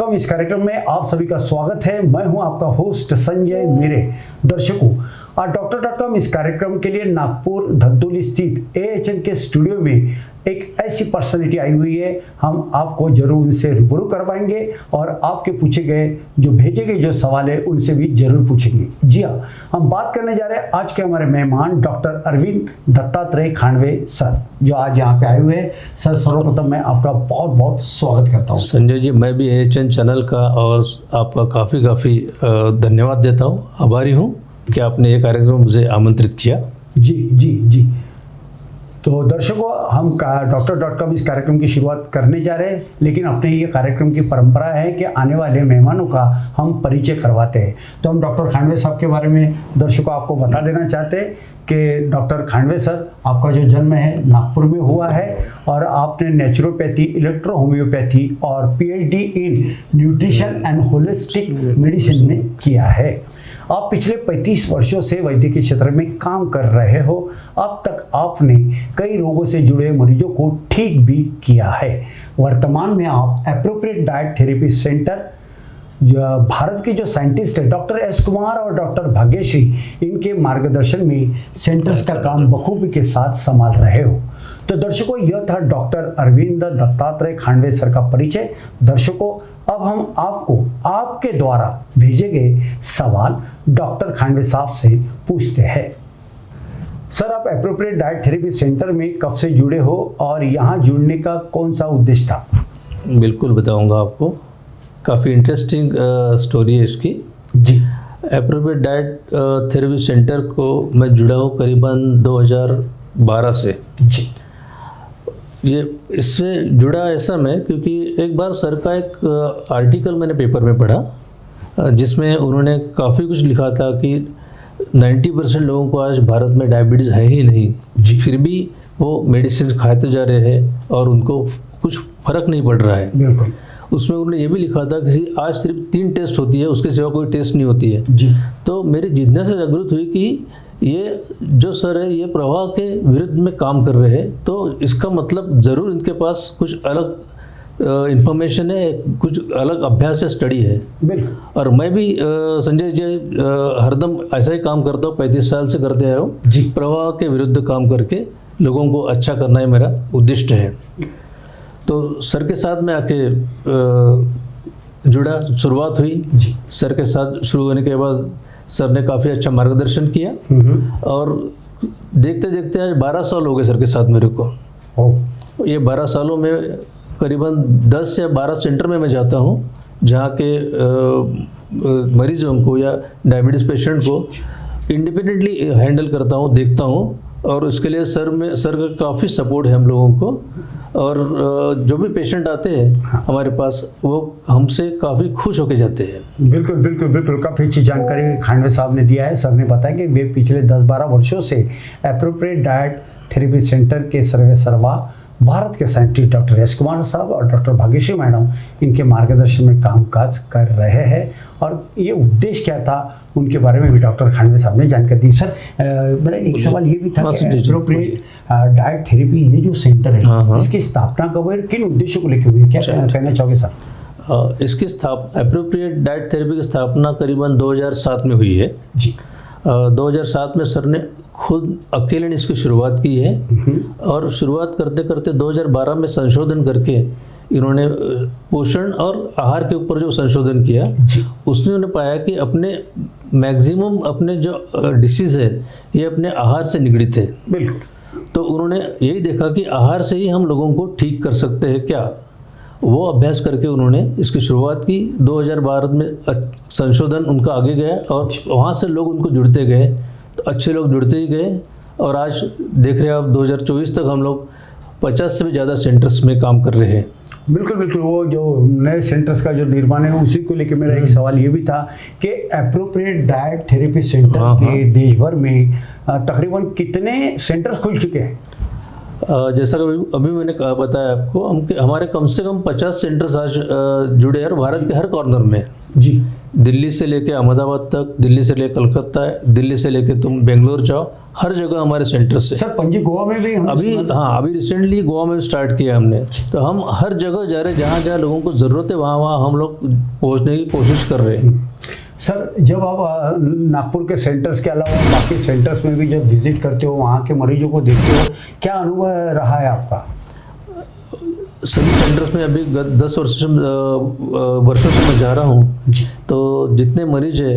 डॉक्टर.com इस कार्यक्रम में आप सभी का स्वागत है। मैं हूं आपका होस्ट संजय मेरे। दर्शकों, आज डॉक्टर.com इस कार्यक्रम के लिए नागपुर धंतोली स्थित AHN के स्टूडियो में एक ऐसी पर्सनैलिटी आई हुई है। हम आपको जरूर उनसे रूबरू करवाएंगे और आपके पूछे गए जो भेजे गए जो सवाल है उनसे भी जरूर पूछेंगे। जी हाँ, हम बात करने जा रहे हैं आज के हमारे मेहमान डॉक्टर अरविंद दत्तात्रेय खांडवे सर, जो आज यहाँ पे आए हुए हैं। सर, सर्वप्रथम मैं आपका बहुत बहुत स्वागत करता हूँ। संजय जी, मैं भी AHN चैनल का और आपका काफ़ी धन्यवाद देता हूँ, आभारी हूँ कि आपने ये कार्यक्रम मुझे आमंत्रित किया। जी। तो दर्शकों, हम डॉक्टर.com इस कार्यक्रम की शुरुआत करने जा रहे हैं, लेकिन अपने ये कार्यक्रम की परंपरा है कि आने वाले मेहमानों का हम परिचय करवाते हैं। तो हम डॉक्टर खांडवे साहब के बारे में दर्शकों आपको बता देना चाहते हैं कि डॉक्टर खांडवे सर, आपका जो जन्म है नागपुर में हुआ है और आपने नेचुरोपैथी, इलेक्ट्रो होम्योपैथी और PhD in nutrition and holistic medicine में किया है। आप पिछले 35 वर्षों से वैद्यकीय क्षेत्र में काम कर रहे हो। अब तक आपने कई रोगों से जुड़े मरीजों को ठीक भी किया है। वर्तमान में आप appropriate diet therapy centre, Bharat के जो साइंटिस्ट है डॉक्टर S कुमार और डॉक्टर भाग्यश्री, इनके मार्गदर्शन में सेंटर्स का काम बखूबी के साथ संभाल रहे हो। तो दर्शकों, यह था डॉक्टर अरविंद दत्तात्रेय खांडवे सर का परिचय। दर्शकों, अब हम आपको आपके द्वारा भेजे गए सवाल डॉक्टर खांडवे साहब से पूछते हैं। सर, आप एप्रोप्रिएट डाइट थेरेपी सेंटर में कब से जुड़े हो और यहाँ जुड़ने का कौन सा उद्देश्य था? बिल्कुल बताऊंगा आपको, काफ़ी इंटरेस्टिंग स्टोरी है इसकी। जी। एप्रोप्रिएट डाइट थेरेपी सेंटर को मैं जुड़ा हूँ करीबन 2012 से। जी। ये इससे जुड़ा ऐसा मैं क्योंकि एक बार सर का एक आर्टिकल मैंने पेपर में पढ़ा, जिसमें उन्होंने काफ़ी कुछ लिखा था कि 90% लोगों को आज भारत में डायबिटीज़ है ही नहीं, फिर भी वो मेडिसिन खाते जा रहे हैं और उनको कुछ फ़र्क नहीं पड़ रहा है। बिल्कुल। उसमें उन्होंने ये भी लिखा था कि आज सिर्फ 3 टेस्ट होती है, उसके सिवा कोई टेस्ट नहीं होती है। जी। तो मेरी जिज्ञासा जागृत हुई कि ये जो सर है ये प्रवाह के विरुद्ध में काम कर रहे हैं, तो इसका मतलब ज़रूर इनके पास कुछ अलग इंफॉर्मेशन है, कुछ अलग अभ्यास है, स्टडी है। बिल्कुल। और मैं भी संजय जी हरदम ऐसा ही काम करता हूँ, 35 साल से करते आ रहा हूँ। जी। प्रवाह के विरुद्ध काम करके लोगों को अच्छा करना ही मेरा उद्देश्य है। तो सर के साथ में आके जुड़ा, शुरुआत हुई। जी। सर के साथ शुरू होने के बाद सर ने काफ़ी अच्छा मार्गदर्शन किया और देखते देखते आज 12 साल हो गए सर के साथ मेरे को। ये 12 सालों में करीबन 10 या 12 सेंटर में मैं जाता हूँ, जहाँ के मरीजों को या डायबिटीज़ पेशेंट को इंडिपेंडेंटली हैंडल करता हूँ, देखता हूँ। और इसके लिए सर का काफ़ी सपोर्ट है हम लोगों को। और जो भी पेशेंट आते हैं हमारे पास, वो हमसे काफ़ी खुश होके जाते हैं। बिल्कुल काफ़ी अच्छी जानकारी खांडवे साहब ने दिया है। सर ने बताया कि वे पिछले 10-12 वर्षों से एप्रोप्रिएट डाइट थेरेपी सेंटर के सर्वा भारत के साइंटिस्ट डॉक्टर S कुमार साहब और डॉक्टर भाग्यश्री मैडम, इनके मार्गदर्शन में कामकाज कर रहे हैं। और ये उद्देश्य क्या था, उनके बारे में भी डॉक्टर खांडवे साहब ने जानकारी दी। सर, मेरा एक सवाल ये भी था कि एप्रोप्रिएट डाइट थेरेपी ये जो सेंटर है, इसकी स्थापना कब हुई, किन उद्देश्यों को लेकर हुई, क्या कहना चाहोगे सर? इसकी एप्रोप्रिएट डाइट थेरेपी की स्थापना करीबन 2007 में हुई है। जी। 2007 में सर ने खुद अकेले ने इसकी शुरुआत की है। और शुरुआत करते करते 2012 में संशोधन करके इन्होंने पोषण और आहार के ऊपर जो संशोधन किया, उसमें उन्होंने पाया कि अपने मैक्सिमम अपने जो डिसीज़ है ये अपने आहार से निगड़ित है। बिल्कुल। तो उन्होंने यही देखा कि आहार से ही हम लोगों को ठीक कर सकते हैं क्या, वो अभ्यास करके उन्होंने इसकी शुरुआत की। 2012 में संशोधन उनका आगे गया और वहाँ से लोग उनको जुड़ते गए, तो अच्छे लोग जुड़ते ही गए। और आज देख रहे हैं आप 2024 तक हम लोग 50 से भी ज़्यादा सेंटर्स में काम कर रहे हैं। बिल्कुल। वो जो नए सेंटर्स का जो निर्माण है उसी को लेकर मेरा एक सवाल ये भी था कि एप्रोप्रिएट डाइट थेरेपी सेंटर के देश भर में तकरीबन कितने सेंटर्स खुल चुके हैं? जैसा कि अभी मैंने बताया आपको, हमारे कम से कम 50 सेंटर्स आज जुड़े हैं भारत के हर कॉर्नर में। जी दिल्ली से लेके अहमदाबाद तक, दिल्ली से लेके कलकत्ता, दिल्ली से लेके तुम बेंगलोर जाओ, हर जगह हमारे सेंटर्स है। सर पंजी गोवा में भी हमने अभी सुना था। हाँ, अभी रिसेंटली गोवा में स्टार्ट किया हमने। तो हम हर जगह जा रहे, जहाँ जहाँ लोगों को ज़रूरत है वहाँ वहाँ हम लोग पहुँचने की कोशिश कर रहे हैं। सर जब आप नागपुर के सेंटर्स के अलावा बाकी सेंटर्स में भी जब विजिट करते हो, वहाँ के मरीजों को देखते हो, क्या अनुभव रहा है आपका? सभी सेंटर्स में अभी 10 वर्षों से मैं जा रहा हूँ। तो जितने मरीज है,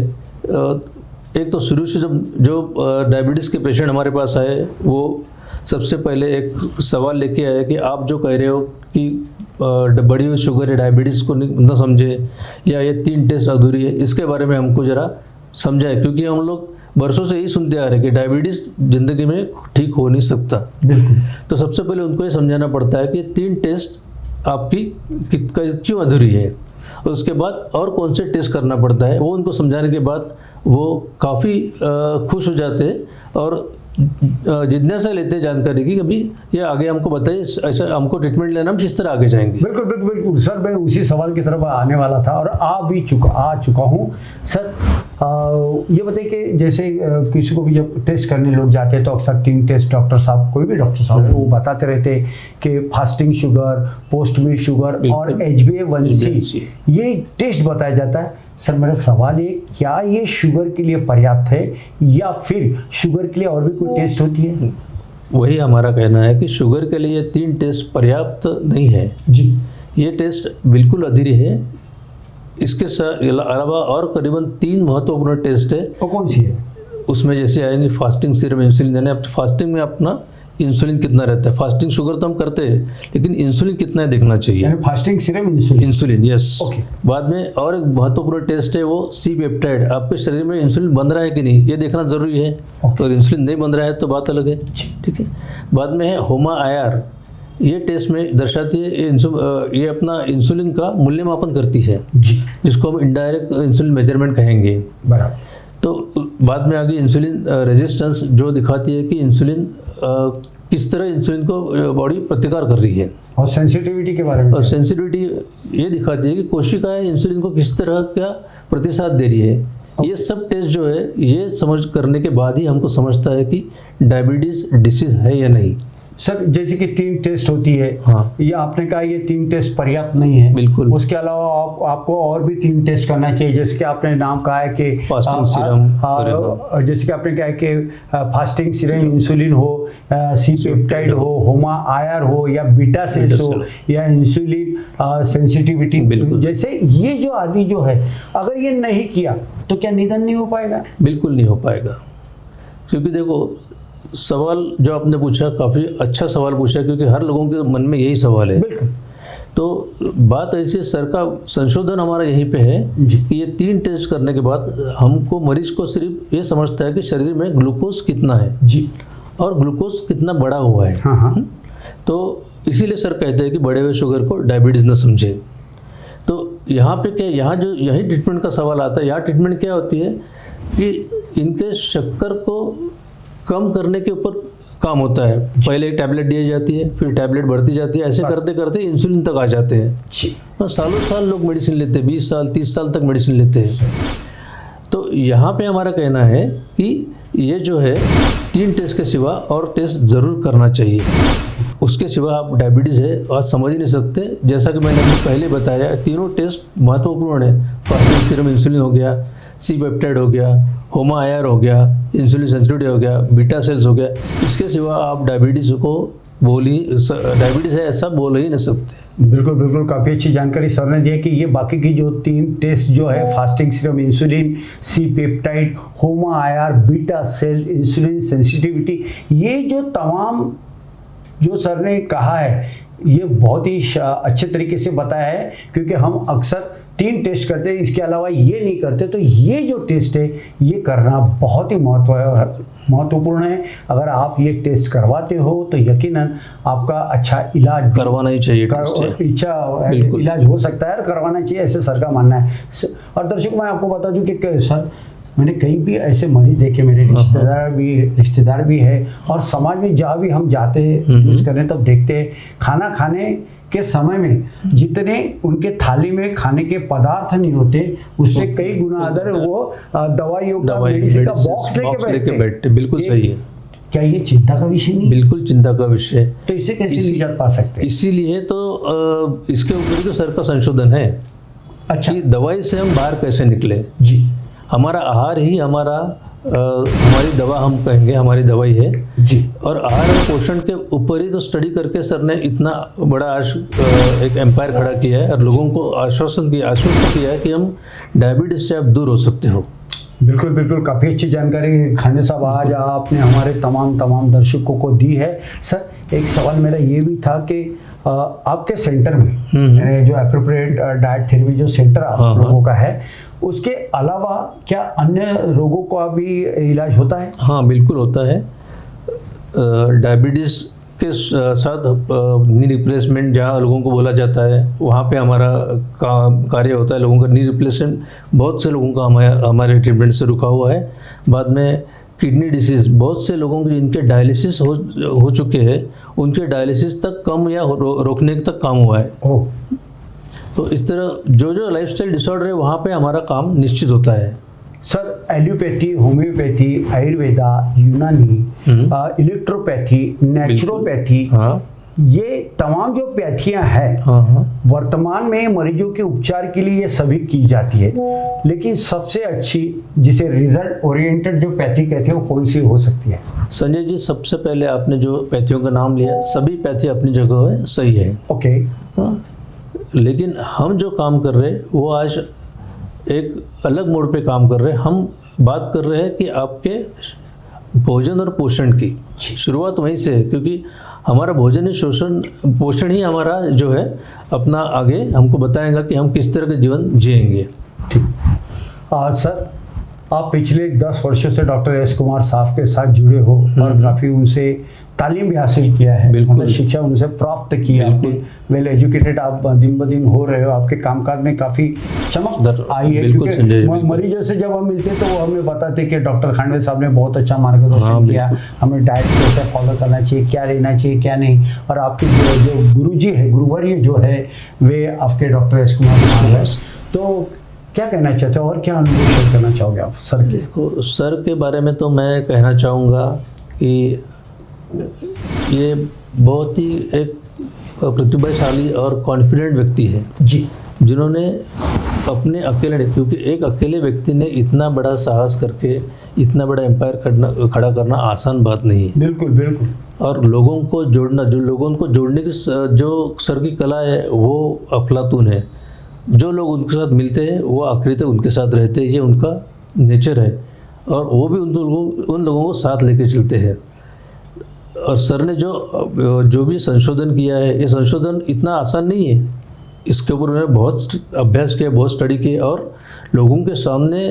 एक तो शुरू से जो डायबिटीज़ के पेशेंट हमारे पास आए, वो सबसे पहले एक सवाल लेके आए कि आप जो कह रहे हो कि बढ़ी हुई शुगर या डायबिटीज़ को न समझे, या ये 3 टेस्ट अधूरी है, इसके बारे में हमको ज़रा समझाए। क्योंकि हम लोग वर्षों से यही सुनते आ रहे हैं कि डायबिटीज़ ज़िंदगी में ठीक हो नहीं सकता। बिल्कुल। तो सबसे पहले उनको ये समझाना पड़ता है कि 3 टेस्ट आपकी क्यों अधूरी है, और उसके बाद और कौन से टेस्ट करना पड़ता है। वो उनको समझाने के बाद वो काफ़ी खुश हो जाते हैं और जिज्ञासा लेते हैं जानकारी की, कभी ये आगे हमको बताइए, ऐसा हमको ट्रीटमेंट लेना, हम किस तरह आगे जाएंगे। बिल्कुल बिल्कुल बिल्कुल सर, मैं उसी सवाल की तरफ आने वाला था और आ चुका हूँ सर। ये बताइए कि जैसे किसी को भी जब टेस्ट करने लोग जाते हैं तो अक्सर 3 टेस्ट डॉक्टर साहब, कोई भी डॉक्टर साहब वो बताते रहते हैं कि फास्टिंग शुगर, पोस्ट मील शुगर और HbA1c, ये टेस्ट बताया जाता है। सर मेरा सवाल है, क्या ये शुगर के लिए पर्याप्त है या फिर शुगर के लिए और भी कोई टेस्ट होती है? वही हमारा कहना है कि शुगर के लिए 3 टेस्ट पर्याप्त नहीं है जी। ये टेस्ट बिल्कुल अधूरी है। इसके अलावा और करीबन 3 महत्वपूर्ण टेस्ट है। वो कौन सी है? उसमें जैसे आएंगे फास्टिंग सीरम इंसुलिन, यानी फास्टिंग में अपना इंसुलिन कितना रहता है। फास्टिंग शुगर तो हम करते हैं, लेकिन इंसुलिन कितना देखना चाहिए। यानी fasting serum insulin, yes. Okay. बाद में और एक महत्वपूर्ण टेस्ट है, वो सी पेप्टाइड। आपके शरीर में इंसुलिन बन रहा है कि नहीं, ये देखना जरूरी है। और इंसुलिन नहीं बन रहा है तो बात अलग है, ठीक है। बाद में है होमा IR, ये टेस्ट में दर्शाती है, ये अपना इंसुलिन का मूल्यमापन करती है, जिसको हम इनडायरेक्ट इंसुलिन मेजरमेंट कहेंगे। बराबर। तो बाद में आगे इंसुलिन रेजिस्टेंस, जो दिखाती है कि इंसुलिन किस तरह इंसुलिन को बॉडी प्रतिकार कर रही है। और सेंसिटिविटी के बारे में? और सेंसिटिविटी ये दिखाती है कि कोशिकाएं इंसुलिन को किस तरह का प्रतिसाद दे रही है। ये सब टेस्ट जो है, ये समझ करने के बाद ही हमको समझता है कि डायबिटीज़ डिसीज है या नहीं। सर जैसे कि 3 टेस्ट होती है, हाँ। ये आपने कहा ये 3 टेस्ट पर्याप्त नहीं है। बिल्कुल। उसके अलावा आपको और भी 3 टेस्ट करना चाहिए, जैसे कि आपने नाम कहा है कि फास्टिंग सीरम, जैसे कि आपने कहा है कि फास्टिंग सीरम इंसुलिन हो, सी पेप्टाइड हो, होमा IR हो, या बीटा सेल्स हो, या इंसुलिन सेंसिटिविटी, जैसे ये जो आदि जो है, अगर ये नहीं किया तो क्या निदान नहीं हो पाएगा? बिल्कुल नहीं हो पाएगा। क्योंकि देखो, सवाल जो आपने पूछा काफ़ी अच्छा सवाल पूछा, क्योंकि हर लोगों के मन में यही सवाल है। बिल्कुल। तो बात ऐसी है, सर का संशोधन हमारा यहीं पे है कि ये 3 टेस्ट करने के बाद हमको, मरीज को सिर्फ ये समझता है कि शरीर में ग्लूकोज कितना है जी, और ग्लूकोज कितना बढ़ा हुआ है। हाँ। तो इसीलिए सर कहते हैं कि बढ़े हुए शुगर को डायबिटीज़ न समझे। तो यहाँ पे क्या, यही ट्रीटमेंट का सवाल आता है। यहाँ ट्रीटमेंट क्या होती है कि इनके शक्कर को कम करने के ऊपर काम होता है। पहले एक टैबलेट दी जाती है, फिर टैबलेट बढ़ती जाती है, ऐसे करते करते इंसुलिन तक आ जाते हैं। और सालों साल लोग मेडिसिन लेते हैं, 20 साल 30 साल तक मेडिसिन लेते हैं। तो यहाँ पे हमारा कहना है कि ये जो है 3 टेस्ट के सिवा और टेस्ट ज़रूर करना चाहिए। उसके सिवा आप डायबिटीज़ है आज समझ ही नहीं सकते। जैसा कि मैंने आपको पहले बताया, तीनों टेस्ट महत्वपूर्ण है। फास्टिंग सीरम इंसुलिन हो गया, सी पेप्टाइड हो गया, होमा IR हो गया, इंसुलिन सेंसिटिविटी हो गया, बीटा सेल्स हो गया। इसके सिवा आप डायबिटीज़ को डायबिटीज़ है ऐसा बोल ही नहीं सकते। बिल्कुल बिल्कुल, काफ़ी अच्छी जानकारी सर ने दी है कि ये बाकी की जो 3 टेस्ट जो है, fasting serum insulin, C peptide, HOMA IR, beta cells, insulin sensitivity, ये जो तमाम जो सर ने कहा है, ये बहुत ही अच्छे तरीके से बताया है। क्योंकि हम अक्सर 3 टेस्ट करते हैं, इसके अलावा ये नहीं करते। तो ये जो टेस्ट है, ये करना बहुत ही महत्वपूर्ण है। अगर आप ये टेस्ट करवाते हो तो यकीनन आपका अच्छा इलाज करवाना ही चाहिए। इलाज हो सकता है और करवाना चाहिए, ऐसे सर का मानना है। और दर्शक, मैं आपको बता दूं कि सर, मैंने कई भी ऐसे मरीज देखे, मेरे रिश्तेदार भी है, और समाज में जहाँ भी हम जाते हैं यूज करने, तब देखते हैं खाना खाने के समय में जितने उनके थाली में खाने के पदार्थ नहीं होते उससे कई गुना अदर वो दवाइयों का मेडिसिन का बॉक्स लेके बैठते। बिल्कुल सही है। क्या ये चिंता का विषय नहीं? बिल्कुल चिंता का विषय। तो इसे कैसे निजात पा सकते हैं? इसीलिए तो इसके ऊपर ही तो सर का संशोधन है। अच्छा, कि दवाई से हम बाहर कैसे निकले। जी हमारा आहार ही हमारी दवा हम कहेंगे, हमारी दवाई है जी। और आहार और पोषण के ऊपर ही तो स्टडी करके सर ने इतना बड़ा आज एक एम्पायर खड़ा किया है और लोगों को आश्वस्त किया है कि हम डायबिटीज से आप दूर हो सकते हो। बिल्कुल बिल्कुल, काफ़ी अच्छी जानकारी खांडे साहब आज आपने हमारे तमाम दर्शकों को दी है। सर एक सवाल मेरा ये भी था कि आपके सेंटर में यानी जो एप्रोप्रिएट डाइट थेरेपी जो सेंटर आप लोगों का है उसके अलावा क्या अन्य रोगों का भी इलाज होता है? हाँ बिल्कुल होता है। डायबिटीज़ के साथ नी रिप्लेसमेंट जहाँ लोगों को बोला जाता है वहाँ पे हमारा कार्य होता है। लोगों का नी रिप्लेसमेंट बहुत से लोगों का हमारे ट्रीटमेंट से रुका हुआ है। बाद में किडनी डिसीज़ बहुत से लोगों के जिनके डायलिसिस हो चुके हैं उनके डायलिसिस तक कम या रोकने तक काम हुआ है। तो इस तरह जो लाइफस्टाइल डिसऑर्डर है वहाँ पे हमारा काम निश्चित होता है। सर एलोपैथी, होम्योपैथी, आयुर्वेदा, यूनानी, इलेक्ट्रोपैथी, नेचुरोपैथी, हाँ ये तमाम जो पैथियां हैं हाँ वर्तमान में मरीजों के उपचार के लिए ये सभी की जाती है, लेकिन सबसे अच्छी जिसे रिजल्ट ओरिएंटेड जो पैथी कहते हैं वो कौन सी हो सकती है? संजय जी, सबसे पहले आपने जो पैथियों का नाम लिया सभी पैथी अपनी जगह है, सही है। ओके। हाँ, लेकिन हम जो काम कर रहे हैं वो आज एक अलग मोड पे काम कर रहे हैं। हम बात कर रहे हैं कि आपके भोजन और पोषण की शुरुआत वहीं से है, क्योंकि हमारा भोजन ही पोषण ही हमारा जो है अपना आगे हमको बताएगा कि हम किस तरह का जीवन जिएंगे। ठीक। सर आप पिछले 10 वर्षों से डॉक्टर एस कुमार साहब के साथ जुड़े हो और काफ़ी उनसे तालीम भी हासिल किया है, मतलब शिक्षा उनसे प्राप्त की है। आपके वेल एजुकेटेड आप दिन ब दिन हो रहे हो, आपके कामकाज में काफ़ी चमक आई है। क्योंकि मरीजों से जब हम मिलते तो वो हमें बताते कि डॉक्टर खांडे साहब ने बहुत अच्छा मार्गदर्शन किया, हमें डाइट कैसे फॉलो करना चाहिए, क्या लेना चाहिए क्या नहीं। और आपके जो गुरुजी है, गुरुवर्य जो है वे आपके डॉक्टर एस कुमार साहब है। तो क्या कहना चाहते हो और क्या अनुभव शेयर करना चाहोगे आप सर के? देखो, सर के बारे में तो मैं कहना चाहूँगा कि ये बहुत ही एक प्रतिभाशाली और कॉन्फिडेंट व्यक्ति है जी, जिन्होंने अपने अकेले, क्योंकि एक अकेले व्यक्ति ने इतना बड़ा साहस करके इतना बड़ा एम्पायर खड़ा करना आसान बात नहीं है। बिल्कुल बिल्कुल। और लोगों को जोड़ना, जो लोगों को जोड़ने की जो सर की कला है वो अफलातून है। जो लोग उनके साथ मिलते हैं वो आखिरी तक उनके साथ रहते हैं, ये उनका नेचर है और वो भी उन लोगों को साथ लेके चलते हैं। और सर ने जो भी संशोधन किया है, ये संशोधन इतना आसान नहीं है। इसके ऊपर उन्होंने बहुत अभ्यास किया, बहुत स्टडी किया और लोगों के सामने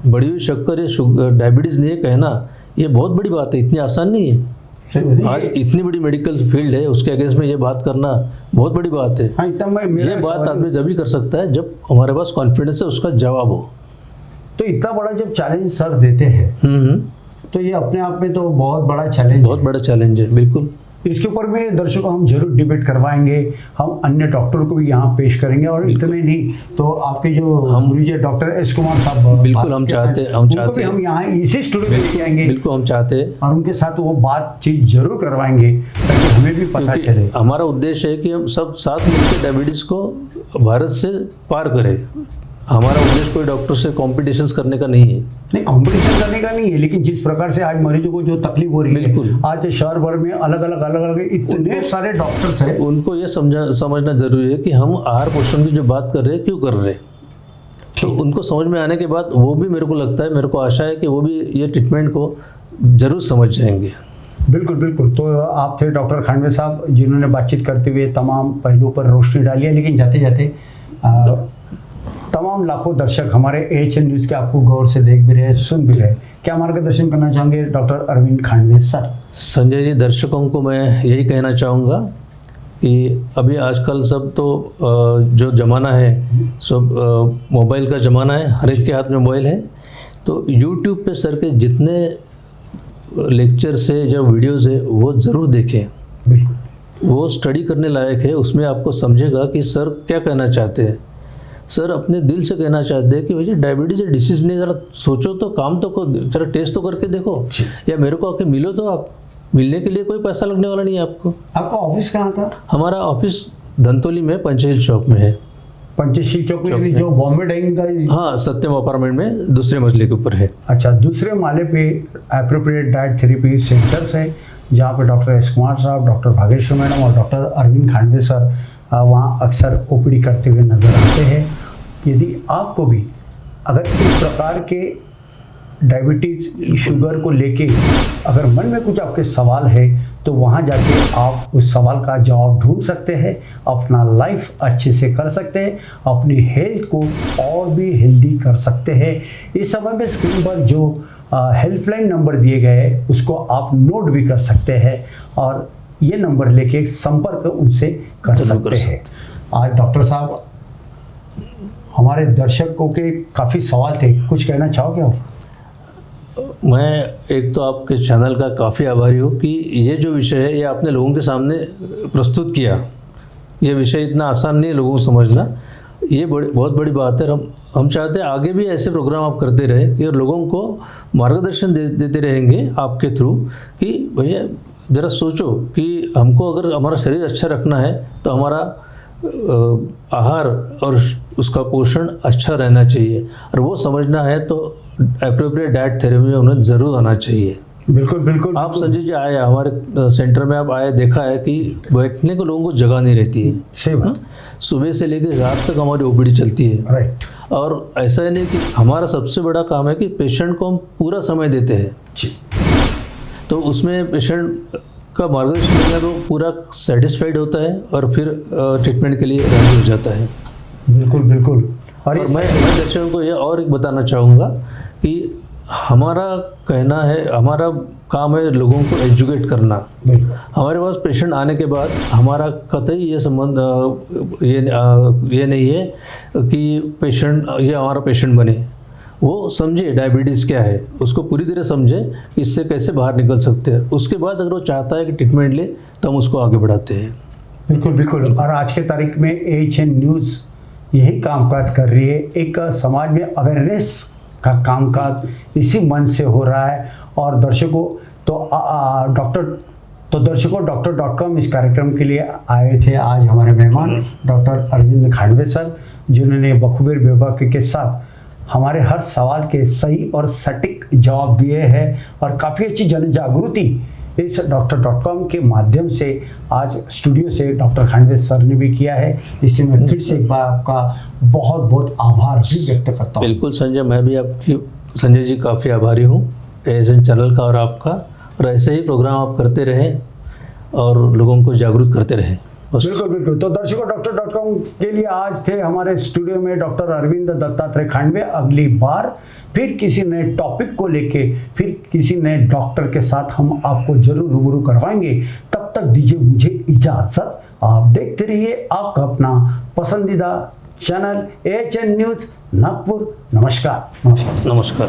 बढ़ी हुई शक्कर या डायबिटीज़ नहीं कहना ये बहुत बड़ी बात है, इतनी आसान नहीं है। आज इतनी बड़ी मेडिकल फील्ड है, उसके अगेंस्ट में ये बात करना बहुत बड़ी बात है। हाँ, ये बात आदमी जब भी कर सकता है जब हमारे पास कॉन्फिडेंस है, उसका जवाब हो। तो इतना बड़ा जब चैलेंज सर देते हैं तो ये अपने आप में तो बहुत बड़ा चैलेंज, बहुत बड़ा चैलेंज है। बिल्कुल, इसके ऊपर में दर्शकों हम जरूर डिबेट करवाएंगे, हम अन्य डॉक्टर को भी यहाँ पेश करेंगे और इतने नहीं तो आपके जो गुरुजी डॉक्टर एस कुमार साहब, बिल्कुल हम चाहते हैं हम यहाँ इसी स्टूडियो में लेके आएंगे। बिल्कुल हम चाहते हैं और उनके साथ वो बातचीत जरूर करवाएंगे ताकि हमें भी पता चले। हमारा उद्देश्य है कि हम सब साथ मिलकर डायबिटीज को भारत से पार करें। हमारा उद्देश्य कोई डॉक्टर से कॉम्पिटिशन करने का नहीं है। नहीं, कंपटीशन करने का नहीं है, लेकिन जिस प्रकार से आज मरीजों को जो तकलीफ हो रही है, आज शहर भर में अलग अलग इतने सारे डॉक्टर्स हैं, उनको ये समझना जरूरी है कि हम आहार पोषण की जो बात कर रहे हैं क्यों कर रहे हैं। तो उनको समझ में आने के बाद वो भी, मेरे को लगता है, मेरे को आशा है कि वो भी ये ट्रीटमेंट को जरूर समझ जाएंगे। बिल्कुल बिल्कुल। तो आप थे डॉक्टर खांडवे साहब जिन्होंने बातचीत करते हुए तमाम पहलुओं पर रोशनी डाली है, लेकिन जाते जाते तमाम लाखों दर्शक हमारे AHN न्यूज़ के आपको गौर से देख भी रहे, सुन भी रहे, क्या मार्गदर्शन करना चाहेंगे डॉक्टर अरविंद खांडवे सर? संजय जी, दर्शकों को मैं यही कहना चाहूँगा कि अभी आजकल सब तो जो ज़माना है सब मोबाइल का ज़माना है, हर एक के हाथ में मोबाइल है। तो YouTube पे सर के जितने लेक्चर्स है, जो वीडियोज़ है वो ज़रूर देखें। वो स्टडी करने लायक है। उसमें आपको समझेगा कि सर क्या कहना चाहते हैं। सर अपने दिल से कहना चाहते हैं कि भैया डायबिटीज़ डिसीज़ नहीं, ज़रा सोचो तो, काम तो करो, जरा टेस्ट तो करके देखो, या मेरे को आके मिलो तो। आप मिलने के लिए कोई पैसा लगने वाला नहीं है आपको। आपका ऑफिस कहाँ था? हमारा ऑफिस धंतोली में पंचशील चौक में है। पंचशील चौक में जो बॉम्बे डाइंग का? हाँ, सत्यम अपार्टमेंट में दूसरे मंजिले के ऊपर है। अच्छा, दूसरे माले पे एप्रोप्रिएट डाइट थेरेपी सेंटर्स है, जहाँ पे डॉक्टर एस कुमार साहब, डॉक्टर भागेश्वर मैडम और डॉक्टर अरविंद खांडवे सर वहाँ अक्सर ओपीडी करते हुए नजर आते हैं। यदि आपको भी अगर इस प्रकार के डायबिटीज़ शुगर को लेके अगर मन में कुछ आपके सवाल है तो वहाँ जाके आप उस सवाल का जवाब ढूंढ सकते हैं, अपना लाइफ अच्छे से कर सकते हैं, अपनी हेल्थ को और भी हेल्दी कर सकते हैं। इस समय में स्क्रीन पर जो हेल्पलाइन नंबर दिए गए हैं उसको आप नोट भी कर सकते हैं और ये नंबर लेके संपर्क उनसे कर सकते हैं। आज डॉक्टर साहब, हमारे दर्शकों के काफ़ी सवाल थे, कुछ कहना चाहोगे आप? मैं एक तो आपके चैनल का काफ़ी आभारी हूँ कि ये जो विषय है ये आपने लोगों के सामने प्रस्तुत किया। ये विषय इतना आसान नहीं है लोगों को समझना, ये बहुत बड़ी बात है। हम चाहते हैं आगे भी ऐसे प्रोग्राम आप करते रहे कि लोगों को मार्गदर्शन देते रहेंगे आपके थ्रू कि भैया ज़रा सोचो कि हमको अगर हमारा शरीर अच्छा रखना है तो हमारा आहार और उसका पोषण अच्छा रहना चाहिए, और वो समझना है तो एप्रोप्रिएट डाइट थेरेपी में उन्हें ज़रूर आना चाहिए। बिल्कुल बिल्कुल। आप संजय जी आए हमारे सेंटर में, आप आए, देखा है कि बैठने को लोगों को जगह नहीं रहती है। सही बात। सुबह से लेकर रात तक हमारी ओपीडी चलती है। राइट। और ऐसा ही नहीं कि हमारा सबसे बड़ा काम है कि पेशेंट को हम पूरा समय देते हैं, तो उसमें पेशेंट का मार्गदर्शन करना तो पूरा सेटिस्फाइड होता है और फिर ट्रीटमेंट के लिए रेडी हो जाता है। बिल्कुल बिल्कुल। और मैं दर्शकों को ये और एक बताना चाहूँगा कि हमारा कहना है, हमारा काम है लोगों को एजुकेट करना। हमारे पास पेशेंट आने के बाद हमारा कतई ये संबंध ये नहीं है कि पेशेंट ये हमारा पेशेंट बने। वो समझे डायबिटीज़ क्या है, उसको पूरी तरह समझे, इससे कैसे बाहर निकल सकते हैं। उसके बाद अगर वो चाहता है कि ट्रीटमेंट ले तो हम उसको आगे बढ़ाते हैं। बिल्कुल बिल्कुल। और आज के तारीख में AHN न्यूज़ यही कामकाज कर रही है, एक समाज में अवेयरनेस का कामकाज इसी मन से हो रहा है। और दर्शकों डॉक्टर.com इस कार्यक्रम के लिए आए थे आज हमारे मेहमान डॉक्टर अरविंद खांडवे सर, जिन्होंने बखूबी विभाग के साथ हमारे हर सवाल के सही और सटीक जवाब दिए हैं और काफ़ी अच्छी जन जागृति इस डॉक्टर.com के माध्यम से आज स्टूडियो से डॉक्टर खांडवे सर ने भी किया है। इसलिए मैं फिर से एक बार आपका बहुत बहुत आभार भी व्यक्त करता हूँ। बिल्कुल संजय, मैं भी आपकी संजय जी काफ़ी आभारी हूँ AHN चैनल का और आपका, और ऐसे ही प्रोग्राम आप करते रहें और लोगों को जागरूक करते रहें। बिल्कुल बिल्कुल। तो दर्शकों, डॉक्टर.com के लिए आज थे हमारे स्टूडियो में डॉक्टर अरविंद दत्तात्रेय खांडवे। अगली बार फिर किसी नए टॉपिक को लेके, फिर किसी नए डॉक्टर के साथ हम आपको जरूर रूबरू करवाएंगे। तब तक दीजिए मुझे इजाजत। आप देखते रहिए आपका अपना पसंदीदा चैनल AHN न्यूज़ नागपुर। नमस्कार। नमस्कार।